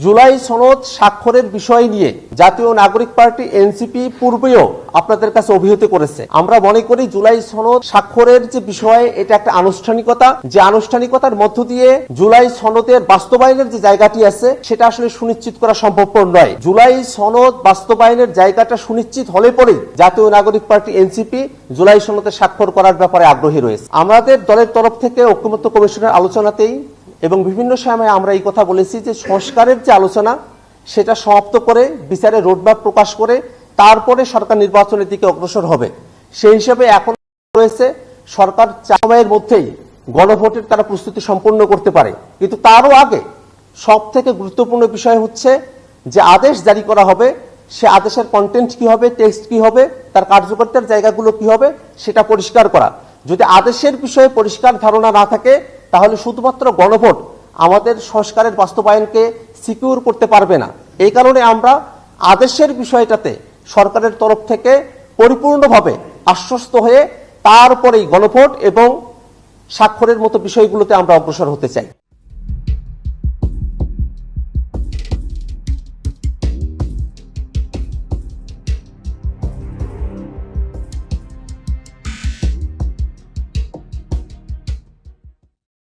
জুলাই সনদ স্বাক্ষরের বিষয় নিয়ে জাতীয় নাগরিক পার্টি এনসিপি পূর্বেও আপনাদের কাছে অভিহিত করেছে। আমরা মনে করি জুলাই সনদ স্বাক্ষরের যে বিষয়, এটা একটা আনুষ্ঠানিকতা, যে আনুষ্ঠানিকতার মধ্য দিয়ে জুলাই সনদের বাস্তবায়নের যে জায়গাটি আছে সেটা আসলে সুনিশ্চিত করা সম্ভবপর নয়। জুলাই সনদ বাস্তবায়নের জায়গাটা সুনিশ্চিত হলে পরেই জাতীয় নাগরিক পার্টি এনসিপি জুলাই সনদে স্বাক্ষর করার ব্যাপারে আগ্রহী রয়েছে। আমাদের দলের তরফ থেকে ঐকমত্য কমিশনের আলোচনাতেই এবং বিভিন্ন সময়ে আমরা এই কথা বলেছি যে সংস্কারের যে আলোচনা সেটা সমাপ্ত করে বিচারের রোডম্যাপ প্রকাশ করে তারপরে সরকার নির্বাচনের দিকে অগ্রসর হবে। সেই হিসেবে এখন রয়েছে সরকার 4 সময়ের মধ্যেই গণভোটের তারা প্রস্তুতি সম্পন্ন করতে পারে, কিন্তু তারও আগে সব থেকে গুরুত্বপূর্ণ বিষয় হচ্ছে যে আদেশ জারি করা হবে, সে আদেশের কন্টেন্ট কি হবে, টেক্সট কি হবে, তার কার্যকরিতার জায়গাগুলো কি হবে সেটা পরিষ্কার করা। যদি আদেশের বিষয়ে পরিষ্কার ধারণা না থাকে তাহলে শুধুমাত্র গণভোট আমাদের সংস্কারের বাস্তবায়নকে সিকিউর করতে পারবে না। এই কারণে আমরা আদেশের বিষয়টাতে সরকারের তরফ থেকে পরিপূর্ণভাবে আশ্বস্ত হয়ে তারপরেই গণভোট এবং স্বাক্ষরের মতো বিষয়গুলোতে আমরা অগ্রসর হতে চাই।